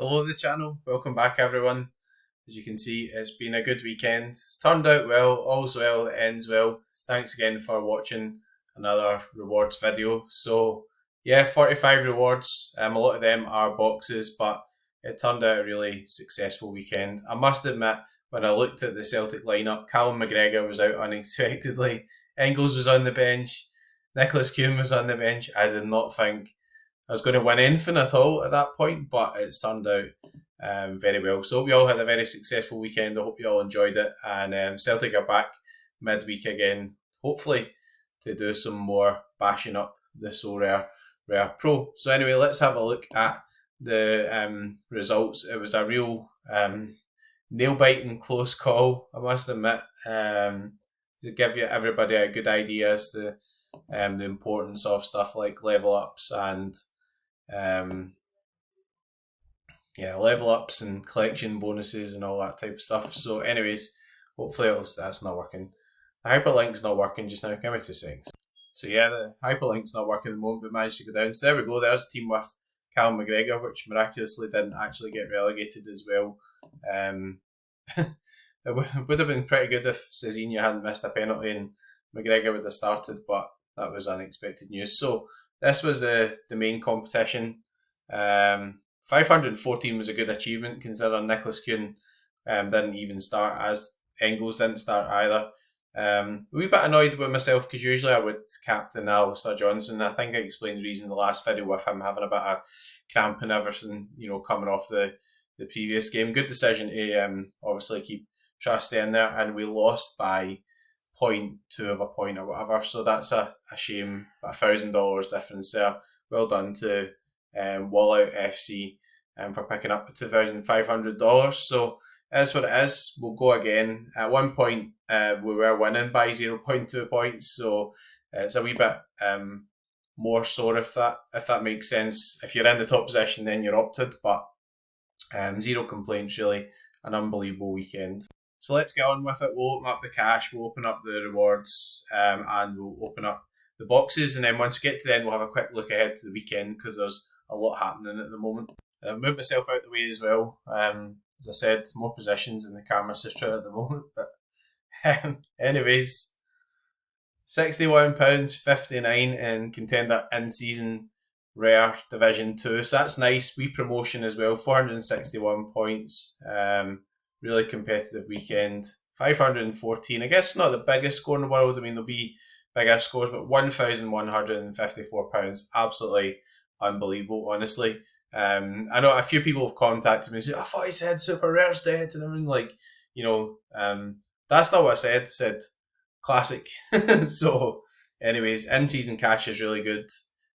Hello to the channel, welcome back everyone. As you can see, it's been a good weekend. It's turned out well, all's well, it ends well. Thanks again for watching another rewards video. So yeah, 45 rewards, a lot of them are boxes, but it turned out a really successful weekend. I must admit, when I looked at the Celtic lineup, Callum McGregor was out unexpectedly, Engels was on the bench, Nicholas Kuhn was on the bench. I did not think I was going to win anything at all at that point, but it's turned out very well. So I hope you all had a very successful weekend. I hope you all enjoyed it. And Celtic are back midweek again, hopefully, to do some more bashing up the Sorare Rare Pro. So anyway, let's have a look at the results. It was a real nail-biting close call, I must admit, to give you everybody a good idea as to the importance of stuff like level ups and um, level ups and collection bonuses and all that type of stuff. So, anyways, hopefully that's not working. The hyperlink's not working just now. Give me 2 seconds. So yeah, the hyperlink's not working at the moment, but managed to go down. So there we go. There's a team with Callum McGregor, which miraculously didn't actually get relegated as well. It would have been pretty good if Cezinha hadn't missed a penalty and McGregor would have started, but that was unexpected news. So this was the main competition. 514 was a good achievement considering Nicholas Kuhn didn't even start, as Engels didn't start either. A wee bit annoyed with myself because usually I would captain Alistair Johnson. I think I explained the reason in the last video with him having a bit of cramp and everything, coming off the previous game. Good decision to obviously keep Trusty in there, and we lost by 0.2 of a point or whatever, so that's a shame. $1,000 difference there. Well done to Wallout FC for picking up the $2,500. So that's what it is. We'll go again. At one point we were winning by 0.2 points, so it's a wee bit more sore if that makes sense. If you're in the top position then you're opted, but zero complaints really. An unbelievable weekend. So let's get on with it. We'll open up the cash, we'll open up the rewards, and we'll open up the boxes. And then once we get to the end, we'll have a quick look ahead to the weekend because there's a lot happening at the moment. I've moved myself out the way as well. As I said, more positions in the camera sister at the moment. But anyways, £61.59 in Contender in-season Rare Division 2. So that's nice. Wee promotion as well. 461 points. Really competitive weekend. 514. I guess not the biggest score in the world. I mean, there'll be bigger scores, but £1,154. Absolutely unbelievable, honestly. I know a few people have contacted me and said, I thought he said Super Rare's dead. And I'm like, that's not what I said. I said classic. So, anyways, in-season cash is really good.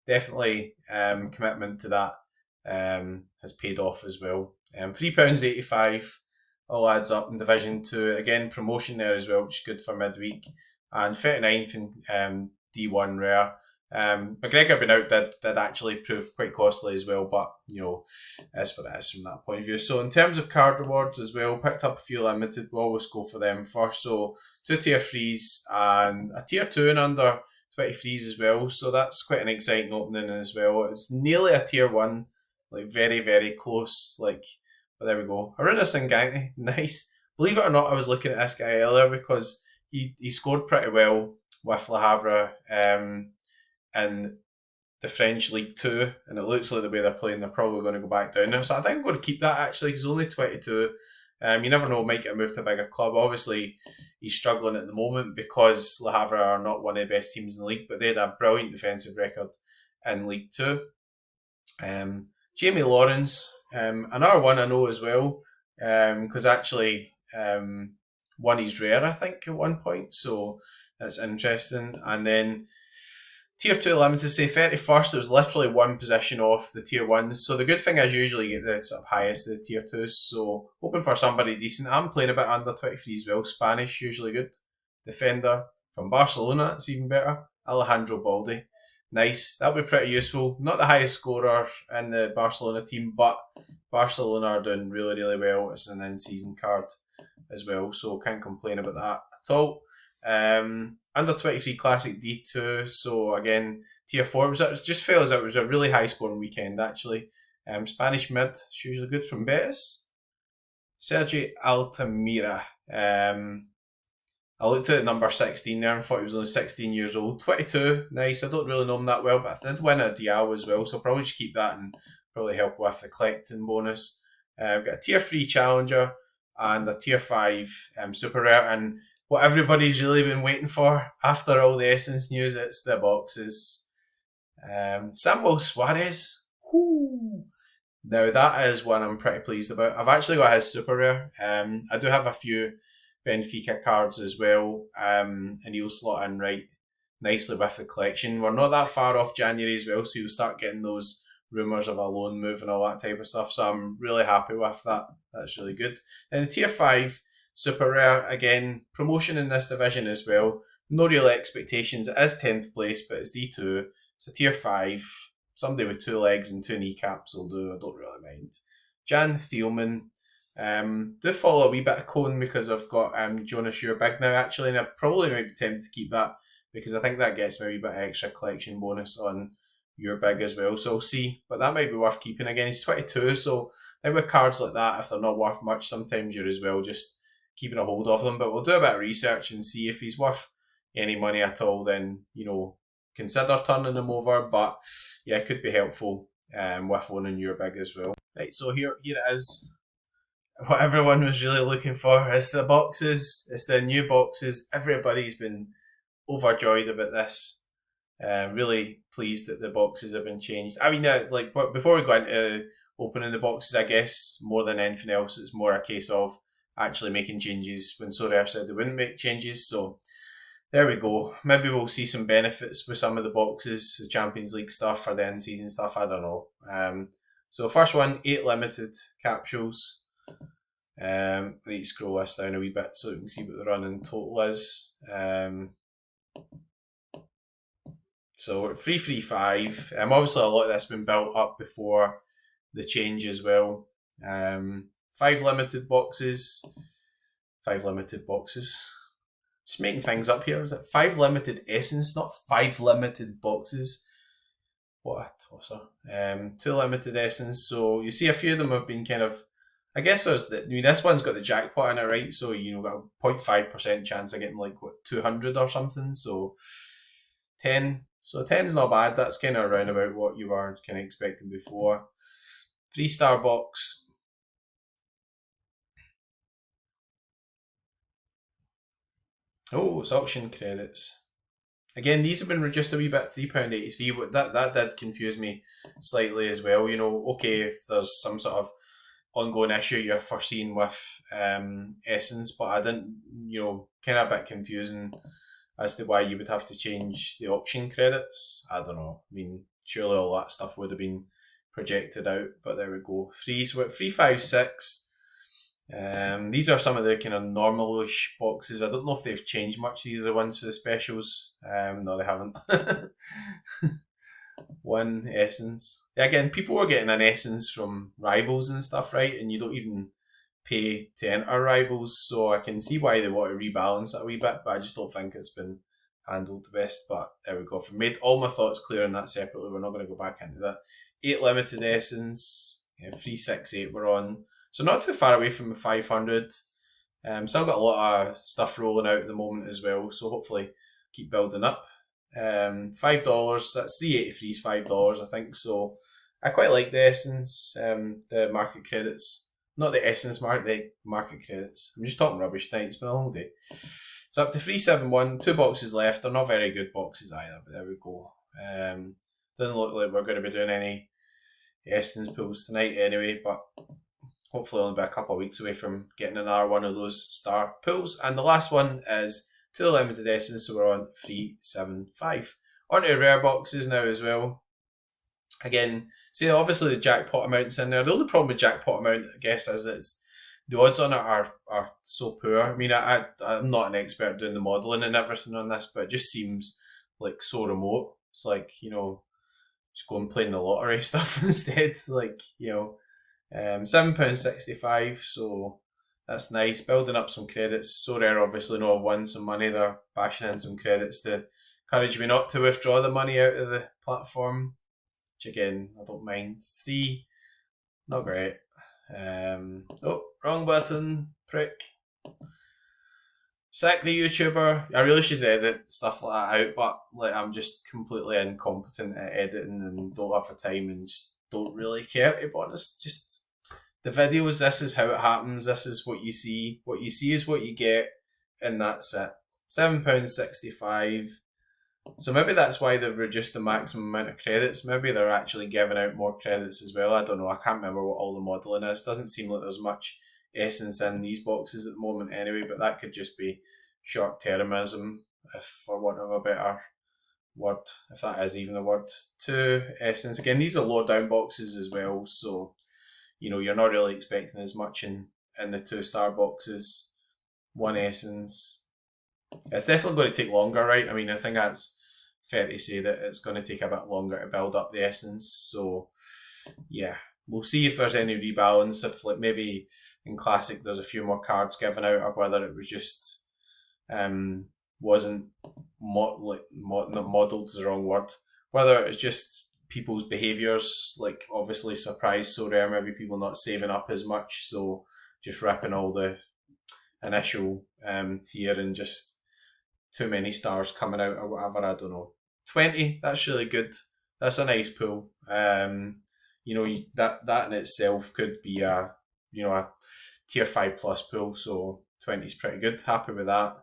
Definitely commitment to that has paid off as well. £3.85 all adds up in Division 2. Again, promotion there as well, which is good for midweek. And 39th in D1 Rare. McGregor being out did actually prove quite costly as well, but that's what it is from that point of view. So in terms of card rewards as well, picked up a few limited. We'll always go for them first. So 2 tier 3s and a tier 2 and under 23s as well. So that's quite an exciting opening as well. It's nearly a tier 1, like very, very close. But there we go. Aruna Sangani, nice. Believe it or not, I was looking at this guy earlier because he scored pretty well with Le Havre in the French League 2, and it looks like the way they're playing, they're probably going to go back down now. So I think I'm going to keep that actually, because he's only 22. You never know, might get moved to a bigger club. Obviously, he's struggling at the moment because Le Havre are not one of the best teams in the league, but they had a brilliant defensive record in League 2. Jamie Lawrence, another one I know as well, because actually won his rare, I think, at one point, so that's interesting. And then Tier 2 limited, say 31st, it was literally one position off the Tier 1s. So the good thing is you usually get the sort of highest of the Tier 2s. So hoping for somebody decent. I'm playing a bit under 23 as well. Spanish, usually good. Defender from Barcelona, it's even better. Alejandro Baldi. Nice. That'll be pretty useful. Not the highest scorer in the Barcelona team, but Barcelona are doing really, really well. It's an in-season card as well, so can't complain about that at all. Under 23 Classic D2, so again, Tier 4. It just felt as it was a really high scoring weekend actually. Spanish mid, it's usually good from Betis. Sergi Altamira. I looked at number 16 there and thought he was only 16 years old. 22, nice. I don't really know him that well, but I did win a Diao as well, so I'll probably just keep that and probably help with the collecting bonus. We've got a tier 3 challenger and a tier 5 super rare, and what everybody's really been waiting for after all the Essence news, it's the boxes. Samuel Suarez. Whoo. Now that is one I'm pretty pleased about. I've actually got his super rare. I do have a few Benfica cards as well, and he'll slot in right nicely with the collection. We're not that far off January as well, so you'll start getting those rumours of a loan move and all that type of stuff. So I'm really happy with that. That's really good. And the tier 5 super rare, again, promotion in this division as well. No real expectations. It is 10th place, but it's D2. It's a tier 5. Somebody with 2 legs and 2 kneecaps will do. I don't really mind. Jan Thielman. Do follow a wee bit of Cone because I've got Jonas You're Big now actually, and I probably might be tempted to keep that because I think that gets me a wee bit of extra collection bonus on You're Big as well. So I'll see, but that might be worth keeping. Again, he's 22, so I think with cards like that, if they're not worth much, sometimes you're as well just keeping a hold of them. But we'll do a bit of research and see if he's worth any money at all. Then consider turning them over. But yeah, it could be helpful with owning You're Big as well. Right, so here it is. What everyone was really looking for is the boxes. It's the new boxes. Everybody's been overjoyed about this. Really pleased that the boxes have been changed. I mean, before we go into opening the boxes, I guess more than anything else, it's more a case of actually making changes when Sorare said they wouldn't make changes. So there we go. Maybe we'll see some benefits with some of the boxes, the Champions League stuff or the end season stuff. I don't know. So first one, 8 limited capsules. I need to scroll this down a wee bit so we can see what the running total is. So we're at 335. Obviously a lot of this has been built up before the change as well. 5 limited boxes. 5 limited boxes. Just making things up here. Is it 5 limited essence, not 5 limited boxes? What a tosser. 2 limited essence. So you see a few of them have been kind of, I guess this one's got the jackpot in it, right? So, got a 0.5% chance of getting 200 or something. So 10. So 10's not bad. That's kind of around about what you were kind of expecting before. 3-star box. Oh, it's auction credits. Again, these have been reduced a wee bit, £3.83. That did confuse me slightly as well. Okay, if there's some sort of ongoing issue you're foreseeing with Essence, but I didn't, kind of a bit confusing as to why you would have to change the auction credits. I don't know. I mean, surely all that stuff would have been projected out, but there we go. So at 356. These are some of the kind of normal-ish boxes. I don't know if they've changed much. These are the ones for the specials. No, they haven't. 1 essence. Again, people were getting an essence from rivals and stuff, right? And you don't even pay to enter rivals, so I can see why they want to rebalance it a wee bit, but I just don't think it's been handled the best. But there we go. I've made all my thoughts clear on that separately. We're not going to go back into that. 8 limited essence. 368 we're on. So not too far away from the 500. Still got a lot of stuff rolling out at the moment as well, so hopefully keep building up. $5, that's 383 is $5, I think. So I quite like the Essence, the market credits. Not the Essence market, the market credits. I'm just talking rubbish tonight, it's been a long day. So up to 371, 2 boxes left. They're not very good boxes either, but there we go. Doesn't look like we're going to be doing any Essence pulls tonight anyway, but hopefully only be a couple of weeks away from getting another one of those star pulls. And the last one is 2 limited essence, so we're on 375. On to rare boxes now as well. Again, see, obviously the jackpot amount's in there. The only problem with jackpot amount, I guess, is that the odds on it are so poor. I mean, I'm not an expert doing the modelling and everything on this, but it just seems like so remote. It's like, just go and play in the lottery stuff instead. £7.65, so that's nice. Building up some credits. Sorare obviously know I've won some money. They're bashing in some credits to encourage me not to withdraw the money out of the platform, which again, I don't mind. 3 Not great. Oh, wrong button, prick. Sack the YouTuber. I really should edit stuff like that out, but like I'm just completely incompetent at editing and don't have the time and just don't really care, to be honest. Just the videos, this is how it happens, this is what you see. What you see is what you get, and that's it. £7.65. So maybe that's why they've reduced the maximum amount of credits. Maybe they're actually giving out more credits as well. I don't know. I can't remember what all the modelling is. Doesn't seem like there's much essence in these boxes at the moment anyway, but that could just be short-termism, if for want of a better word, if that is even a word. 2 essence. Again, these are low down boxes as well, so you're not really expecting as much in the 2-star boxes. 1 essence. It's definitely going to take longer, right? I mean, I think that's fair to say that it's going to take a bit longer to build up the essence. So, yeah, we'll see if there's any rebalance. If like maybe in Classic there's a few more cards given out, or whether it was just wasn't not modelled is the wrong word. Whether it's just people's behaviours, like obviously surprise Sorare, maybe people not saving up as much, so just ripping all the initial tier and just too many stars coming out or whatever. I don't know. 20, that's really good. That's a nice pool. That in itself could be a tier 5 plus pool, so 20 is pretty good. Happy with that.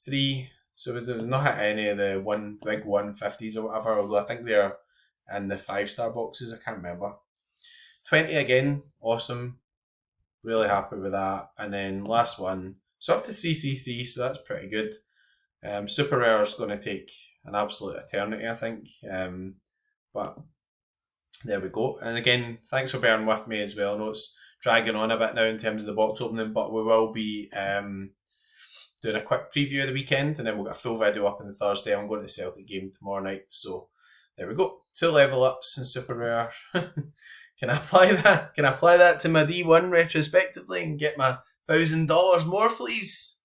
3, so we've not hit any of the big 150s or whatever, although I think they're in the 5-star boxes. I can't remember. 20 again, awesome. Really happy with that. And then last one, so up to 333, so that's pretty good. Super Rare is going to take an absolute eternity, I think. But there we go. And again, thanks for bearing with me as well. I know it's dragging on a bit now in terms of the box opening, but we will be doing a quick preview of the weekend, and then we'll get a full video up on the Thursday. I'm going to the Celtic game tomorrow night, so there we go. 2 level ups in Super Rare. Can I apply that? Can I apply that to my D1 retrospectively and get my $1,000 more, please?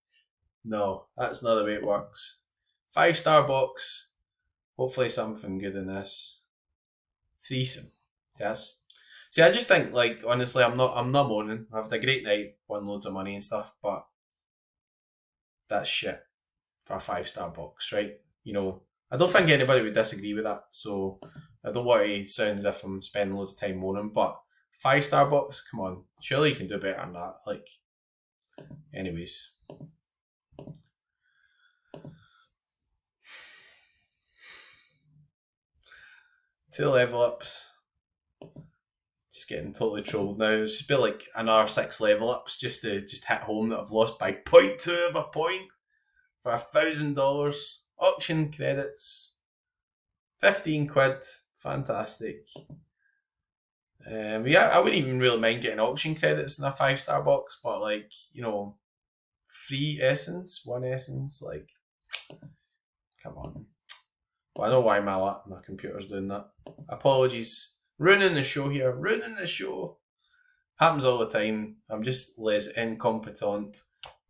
No, that's not the way it works. 5-star box. Hopefully something good in this. 3. Yes. See, I just think, like, honestly, I'm not moaning. I've had a great night, won loads of money and stuff, but that's shit for a 5-star box, right? I don't think anybody would disagree with that, so I don't want to sound as if I'm spending loads of time moaning, but 5-star box, come on, surely you can do better than that. Like, anyways. Two level ups. Just getting totally trolled now. It's just be like another 6 level ups just to hit home that I've lost by 0.2 of a point for $1,000. Auction credits. 15 quid. Fantastic. Yeah, I wouldn't even really mind getting auction credits in a 5-star box, but like, 3 essence, 1 essence, like, come on. Well, I know why my computer's doing that. Apologies. Ruining the show here. Ruining the show. Happens all the time. I'm just les incompetent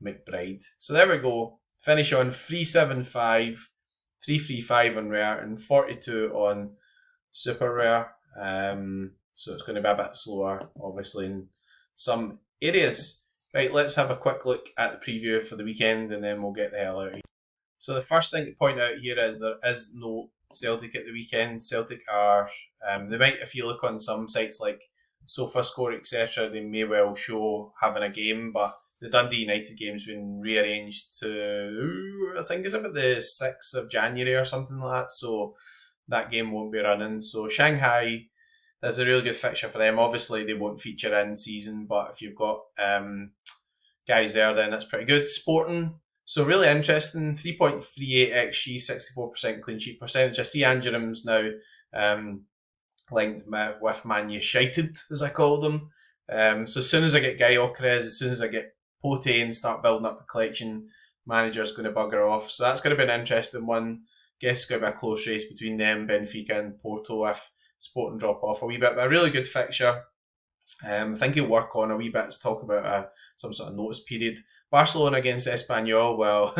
McBride. So there we go. Finish on 375, 335 on rare, and 42 on super rare. So it's going to be a bit slower, obviously, in some areas. Right, let's have a quick look at the preview for the weekend, and then we'll get the hell out of here. So the first thing to point out here is there is no Celtic at the weekend. Celtic are, they might, if you look on some sites like SofaScore, etc., they may well show having a game, but the Dundee United game's been rearranged to, I think it's about the 6th of January or something like that, so that game won't be running. So Shanghai, that's a really good fixture for them. Obviously, they won't feature in season, but if you've got guys there, then that's pretty good. Sporting, so really interesting, 3.38 XG, 64% clean sheet percentage. I see Angerim's now linked with Man United, as I call them. So as soon as I get Guy Okerez, as soon as I get Pote and start building up a collection, manager's going to bugger off. So that's going to be an interesting one. Guess it's going to be a close race between them, Benfica and Porto, if Sporting drop off a wee bit. But a really good fixture. I think he'll work on a wee bit to talk about some sort of notice period. Barcelona against Espanyol, well,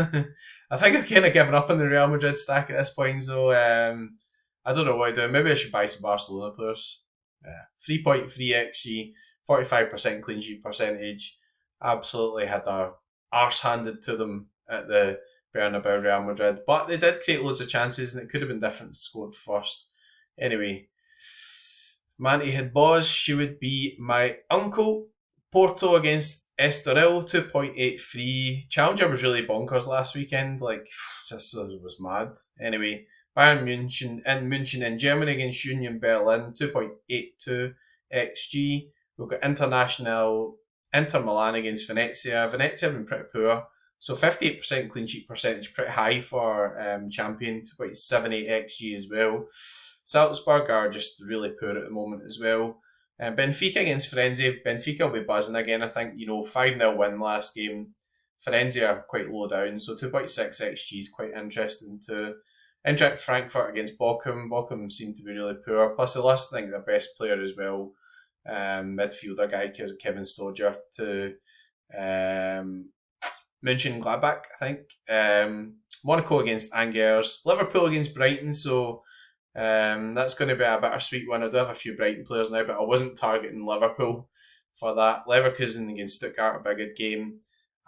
I think I've kind of given up on the Real Madrid stack at this point, so I don't know what I do. Maybe I should buy some Barcelona players. 3.3 XG, 45% clean sheet percentage. Absolutely had their arse handed to them at the Bernabeu Real Madrid. But they did create loads of chances and it could have been different to scored first. Anyway, if Manti had balls, she would be my uncle. Porto against Estoril, 2.83. Challenger was really bonkers last weekend. Like, just was mad. Anyway, Bayern München in Germany against Union Berlin, 2.82 XG. We've got Inter Milan against Venezia. Venezia have been pretty poor. So 58% clean sheet percentage, pretty high for champion, 2.78 XG as well. Salzburg are just really poor at the moment as well. Benfica against Firenze. Benfica will be buzzing again, I think. 5-0 win last game. Firenze are quite low down, so 2.6 XG is quite interesting too. Eintracht Frankfurt against Bochum. Bochum seem to be really poor. Plus, they lost, I think, their best player as well. Midfielder guy, Kevin Stoger, to Mönchengladbach, I think. Monaco against Angers. Liverpool against Brighton, so that's going to be a bittersweet one. I do have a few Brighton players now, but I wasn't targeting Liverpool for that. Leverkusen against Stuttgart, a big good game.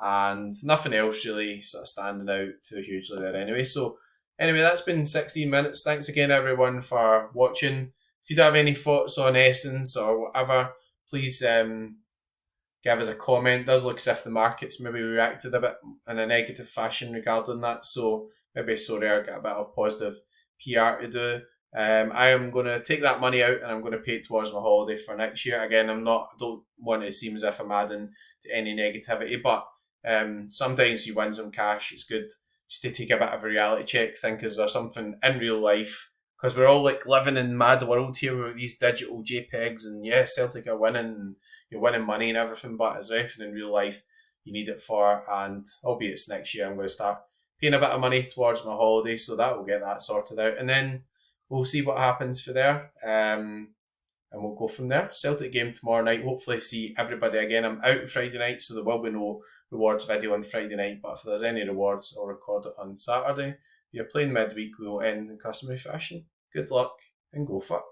And nothing else really sort of standing out too hugely there anyway. So anyway, that's been 16 minutes. Thanks again, everyone, for watching. If you do have any thoughts on Essence or whatever, please give us a comment. It does look as if the market's maybe reacted a bit in a negative fashion regarding that. So maybe Sorare get a bit of positive PR to do. I am going to take that money out and I'm going to pay it towards my holiday for next year. Again, I don't want it to seem as if I'm adding to any negativity, but sometimes you win some cash. It's good just to take a bit of a reality check. Think, is there something in real life? Because we're all like living in mad world here with these digital JPEGs, and yeah, Celtic are winning, and you're winning money and everything. But is there anything in real life you need it for? And albeit it's next year, I'm going to start paying a bit of money towards my holiday, so that will get that sorted out, and then we'll see what happens for there. And we'll go from there. Celtic game tomorrow night. Hopefully see everybody again. I'm out on Friday night, so there will be no rewards video on Friday night, but if there's any rewards, I'll record it on Saturday. If you're playing midweek, we will end in customary fashion. Good luck and go fuck.